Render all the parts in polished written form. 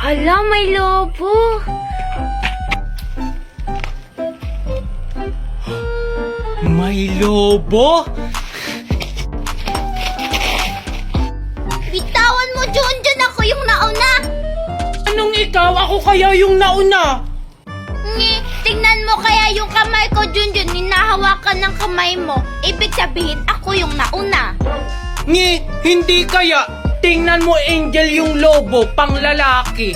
Hala, may lobo. May lobo? Bitawan mo, Junjun. Ako yung nauna. Anong ikaw? Ako kaya yung nauna? Tingnan mo kaya yung kamay ko, Junjun. Hinahawakan ng kamay mo. Ibig sabihin, ako yung nauna. Hindi kaya. Tingnan mo, Angel, yung lobo, pang lalaki.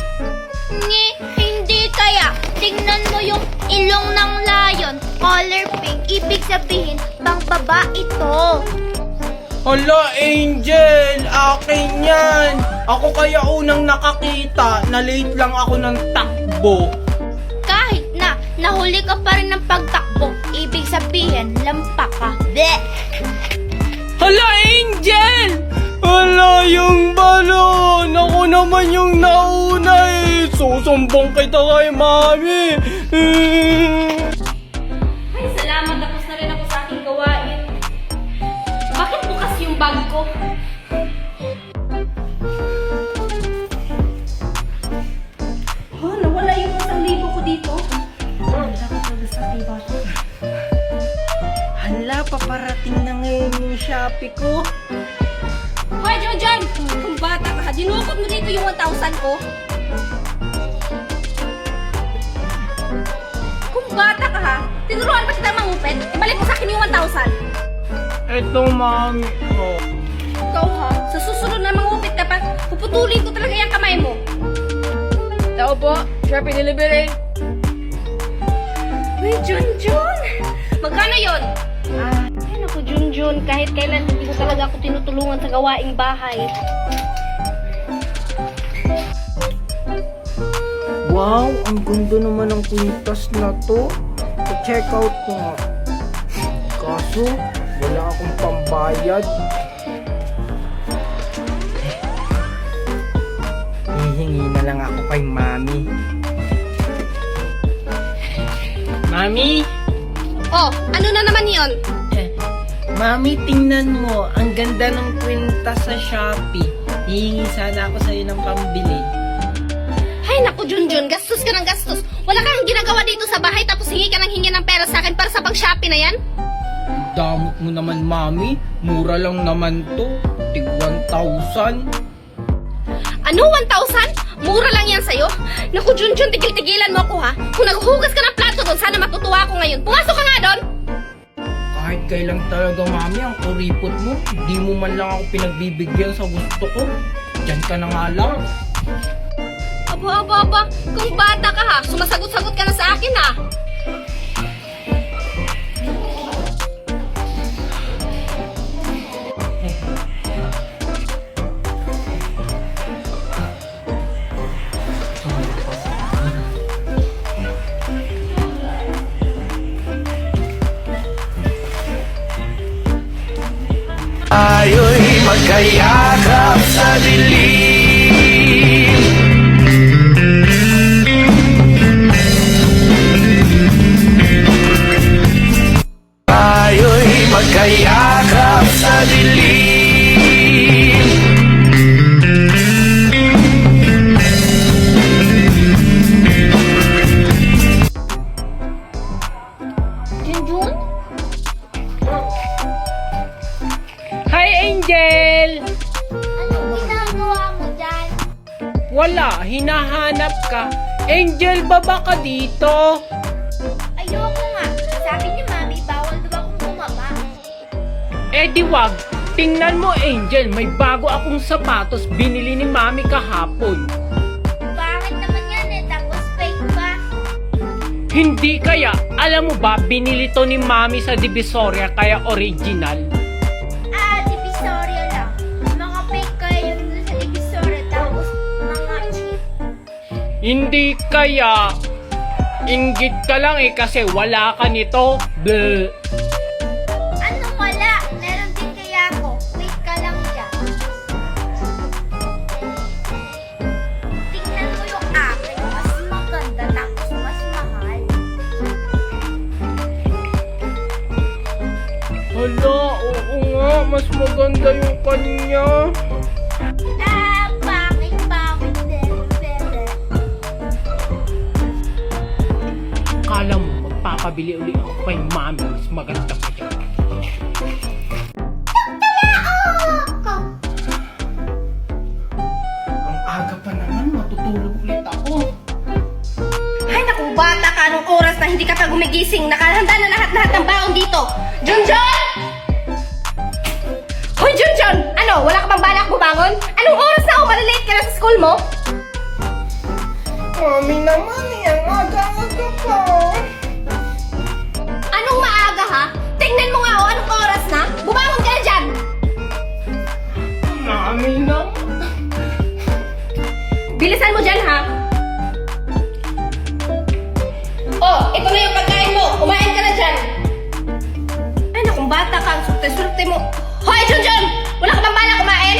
Hindi kaya. Tingnan mo yung ilong ng lion, color pink. Ibig sabihin, pang babae ito. Hala, Angel, akin yan. Ako kaya unang nakakita, na late lang ako ng takbo. Kahit na nahuli ka pa rin ng pagtakbo, ibig sabihin, lampak ka. Bleh! Hala, Angel! Hala, yung balon! Ako naman yung nauna eh! Susumbong kita kay Mami! Ay, salamat. Tapos na rin ako sa aking gawain. Bakit bukas yung bag ko? Nawala yung 1,000 ko dito. Hala, paparating na ngayon yung Shopee ko. Hoy, John! Kung bata ka, dinukot mo dito yung 1,000 ko. Kung bata ka ha, tinuruan pa kita mangupit, ibalik mo sa akin yung 1,000. Eto, Mami ko. Ikaw ha, sa susunod na mangupit ka pa, puputulin ko talaga yung kamay mo. Tao po, Shopee Delivery. Uy, Junjun! Magkano yun? Ay, naku, Junjun. Kahit kailan, hindi ko talaga ako tinutulungan sa gawaing bahay. Wow, ang ganda naman ng kwintas na to. Pa-check out ko nga. Kaso, wala akong pambayad. Hihingi na lang ako kay Mami. Mami? Oh, ano na naman yun? Mami, tingnan mo. Ang ganda ng kwintas sa Shopee. Hihingi sana ako sa'yo ng pambili. Ay, naku, Junjun. Gastos ka ng gastos. Wala kang ginagawa dito sa bahay tapos hingi ka ng hingi ng pera sa akin para sa pang-Shopee na yan? Damot mo naman, Mami. Mura lang naman to. Tig 1,000. Ano, 1,000? Mura lang yan sa'yo? Naku, Junjun, tigil-tigilan mo ako ha. Kung naghuhugas ka ng plato doon, sana matutuwa ako ngayon. Pumasok ka nga doon! Kahit kailan talaga, Mami, ang kuripot mo. Di mo man lang ako pinagbibigyan sa gusto ko. Diyan ka na nga lang. Aba. Kung bata ka ha, sumasagot-sagot ka na sa akin ha. Tayo'y magkayakap sa dilim. Tayo'y magkayakap sa dilim. Junjun? Hi, Angel! Anong ginagawa mo dyan? Wala, hinahanap ka. Angel, baba ka dito. Ayoko nga. Sabi ni Mami, bawal daw akong bumaba. Eh di wag. Tingnan mo, Angel, may bago akong sapatos binili ni Mami kahapon. Bakit naman yan eh? Tapos fake pa. Hindi kaya, alam mo ba, binili to ni Mami sa Divisoria kaya original. Divisoria lang. Mga fake kaya yung dun sa Divisoria. Tapos mga cheap. Hindi kaya, inggit ka lang eh kasi wala ka nito. Bleh. Anong wala? Meron din kaya ako. Wait ka lang dyan. Tingnan mo yung akin. Mas maganda tapos mas mahal. Hala, oo nga, mas maganda yung kanya. Bakit? Bakit? Bebe? makabili uli ako kay mami. Mas maganda pa dyan. Ang aga pa naman, matutulog ulit ako. Ay, naku, bata ka. Anong oras na hindi ka pa gumigising? Nakahanda na lahat-lahat ng baon dito. Junjun! Hoy, Junjun! Ano, wala ka bang balak bumangon? Anong oras na? Malilate ka na sa school mo? Mami naman, ang aga-aga pa. Anong maaga, ha? Tingnan mo nga, anong oras na? Bumangon ka na dyan! Mami naman. Bilisan mo dyan, ha? Oh, ito na yung pagkain mo. Kumain ka na dyan. Ay, nakong bata ka. Ang surte-surte mo. Hoy, Junjun! Wala ka bang bala kumain?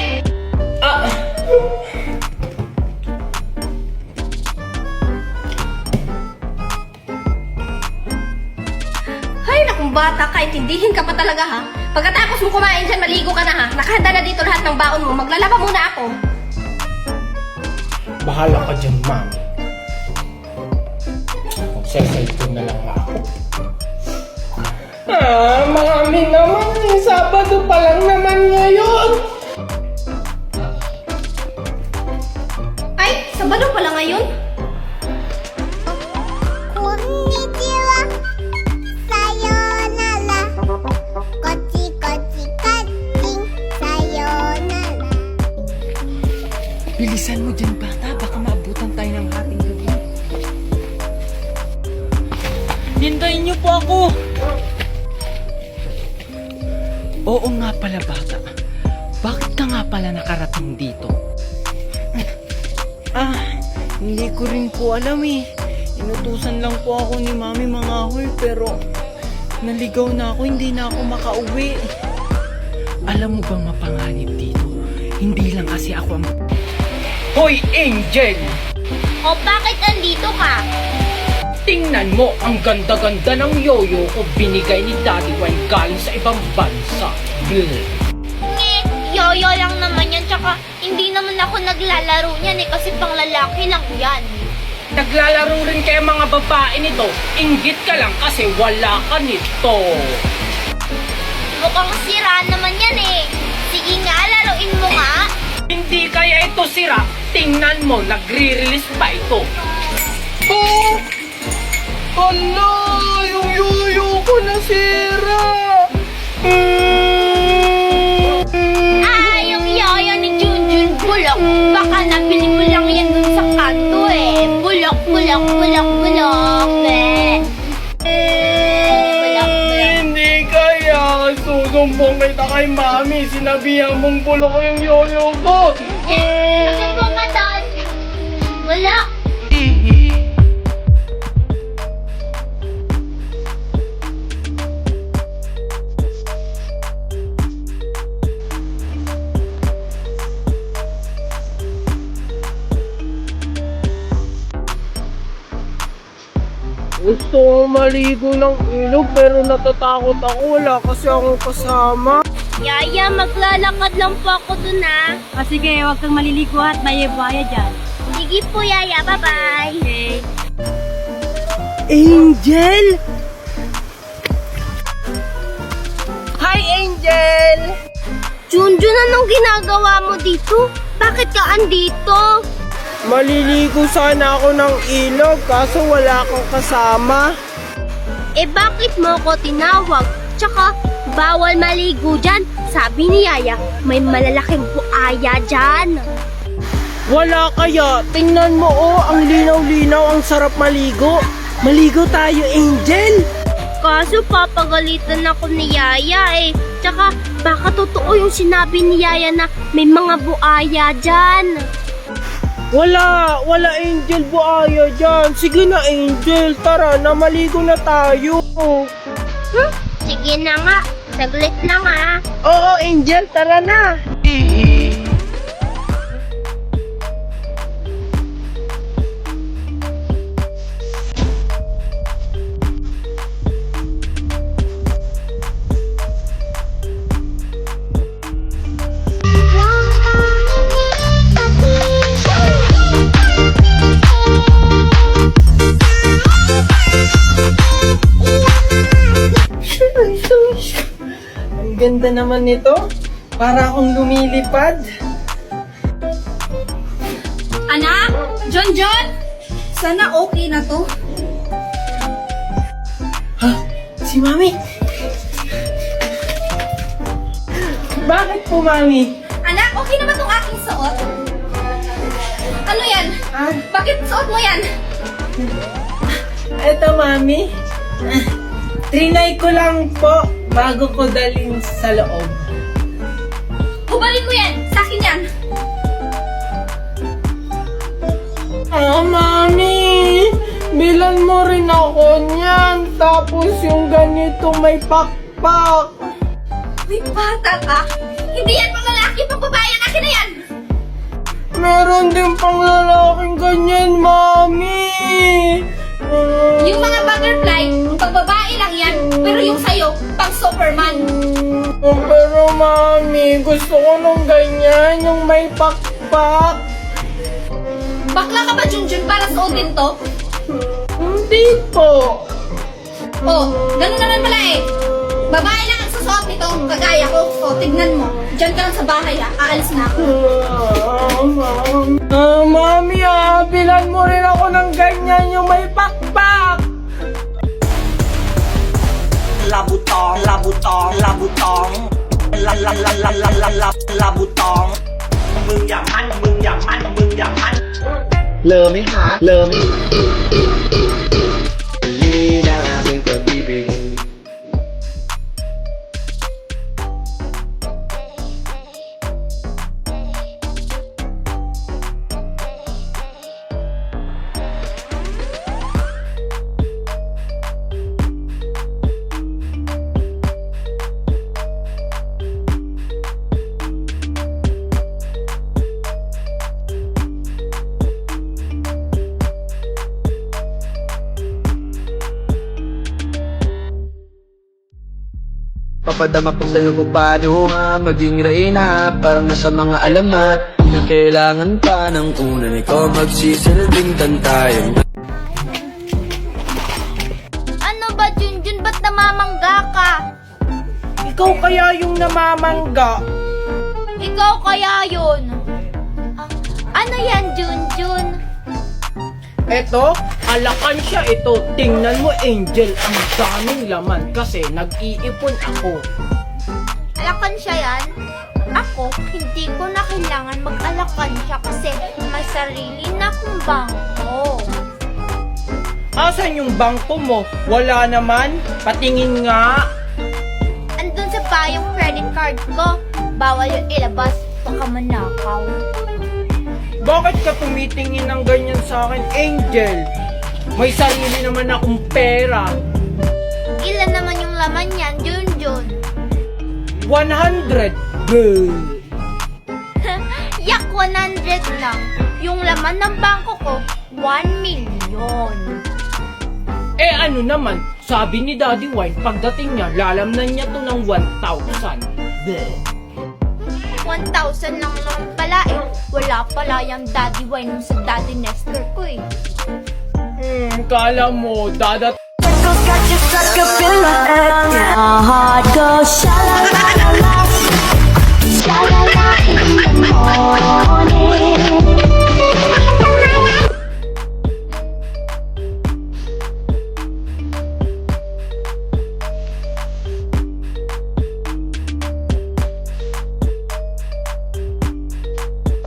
Ay, nakong bata ka. Intindihin ka pa talaga, ha? Pagkatapos mo kumain dyan, maligo ka na, ha? Nakahanda na dito lahat ng baon mo. Maglalaba muna ako. Bahala ka dyan, mami. Magsa-cellphone na lang ako. Mami naman eh. Sabado pa lang naman ngayon. Ay, Sabado pala ngayon. Konnichiwa, sayonara. Kochi kochi kaching, sayonara. Bilisan mo dyan, bata. Baka maabutan tayo ng hating gabi. Hintayin niyo po ako. Oo nga pala, bata. Bakit ka nga pala nakarating dito? Hindi ko rin po alam eh. Inutusan lang po ako ni Mami Mangahoy pero naligaw na ako, hindi na ako makauwi. Alam mo bang mapanganib dito? Hindi lang kasi ako ang... Hoy, Angel! O bakit andito ka? Tingnan mo, ang ganda-ganda ng yoyo ko binigay ni Daddy Wayne galing sa ibang bansa. Yoyo lang naman yan, tsaka hindi naman ako naglalaro niyan kasi pang lalaki lang yan. Naglalaro rin kayo mga babae nito. Inggit ka lang kasi wala ka nito. Mukhang sira naman yan eh. Sige nga, laruin mo nga. Hindi kaya ito sira. Tingnan mo, nagre-release pa ito. Oh! Hala! Yung yoyo ko nasira! Yung yoyo ni Junjun bulok. Baka nabili mo lang yan dun sa kanto eh. Bulok, bulok, bulok, bulok eh. Bulok, bulok. Hindi kaya. Susumbong kita kay Mami. Sinabihan mong bulok ko yung yoyo ko. Bakit mo matan? Wala. Gusto ko maligo ng ilog pero natatakot ako. Wala kasi akong kasama. Yaya, maglalakad lang po ako dun ah. Sige, huwag kang maliligo at may buhaya dyan. Sige po, Yaya. Bye-bye. Okay. Angel! Hi, Angel! Junjun, anong ginagawa mo dito? Bakit ka andito? Maliligo sana ako ng ilog kaso wala akong kasama. Eh bakit mo ko tinawag? Tsaka bawal maligo dyan. Sabi ni Yaya, may malalaking buaya dyan. Wala kaya. Tingnan mo ang linaw-linaw, ang sarap maligo. Maligo tayo, Angel. Kaso papagalitan ako ni Yaya eh. Tsaka baka totoo yung sinabi ni Yaya na may mga buaya dyan. Wala Angel, buaya dyan. Sige na, Angel, tara na, maligo na tayo. Sige na nga, saglit lang ah. Oo, Angel, tara na. La ganda naman nito. Para akong lumilipad. Anak? John? Sana okay na to. Ha? Si Mami? Bakit po, Mami? Anak, okay na ba tong aking suot? Ano yan? Ah, Bakit suot mo yan? eto, Mami. Trinay ko lang po bago ko dalhin sa loob. Hubalin mo yan! Sa akin yan! Ah, Mami! Bilan mo rin ako niyan. Tapos yung ganito may pakpak. May bata ka! Hindi yan pang lalaki, pang babae yan! Akin na yan! Meron din pang lalaking ganyan, Mami. Yung mga butterfly, pang babae lang yan. Pero yung sa'yo, pang Superman. Pero, Mami, gusto ko nung ganyan, yung may pakpak. Bakla ka ba, Junjun, para suotin to? Hindi po. Oh, ganun naman pala eh. Babae lang ang susuot nito, kagaya ko. Oh, tignan mo. Diyan ka lang sa bahay ha. Aalis na ako. Mami, bilan mo rin ako ng ganyan, yung may pakpak. Labutong, labutong, labutong. Labutong. มึงอย่ามัน มึงอย่ามัน มึงอย่ามัน เลอไหมคะเลอไหมนี่นะเป็นตัวที่เป็น Papadama ko sa'yo kung paano nga maging reyna. Parang nasa mga alamat na kailangan pa ng unan. Ikaw magsisilbing tantayan. Ano ba, Junjun? Ba't namamangga ka? Ikaw kaya yung namamangga. Ikaw kaya yun. Ano yan, Junjun? Eto, alakan siya ito. Tingnan mo, Angel, ang daming laman kasi nag-iipon ako. Alakan siya yan? Ako, hindi ko na kailangan mag-alakan siya kasi may sarili na akong bangko. Asan yung bangko mo? Wala naman. Patingin nga. Andun sa payong credit card ko. Bawal yung ilabas, baka manakaw. Bakit ka tumitingin ng ganyan sa akin, Angel? May sarili naman akong pera. Ilan naman yung laman yan, Junjun? 100. Girl. Yak, 100 lang. Yung laman ng bangko ko, 1 million. Eh ano naman, sabi ni Daddy Wine, pagdating niya, lalamnan niya to ng 1,000. Bleh. 1,000 lang naman pala eh. Wala pala yung Daddy Wine sa Daddy Nestor ko eh. Kala mo, dadat... My heart goes sha-la-la-la-la, sha-la-la in the morning.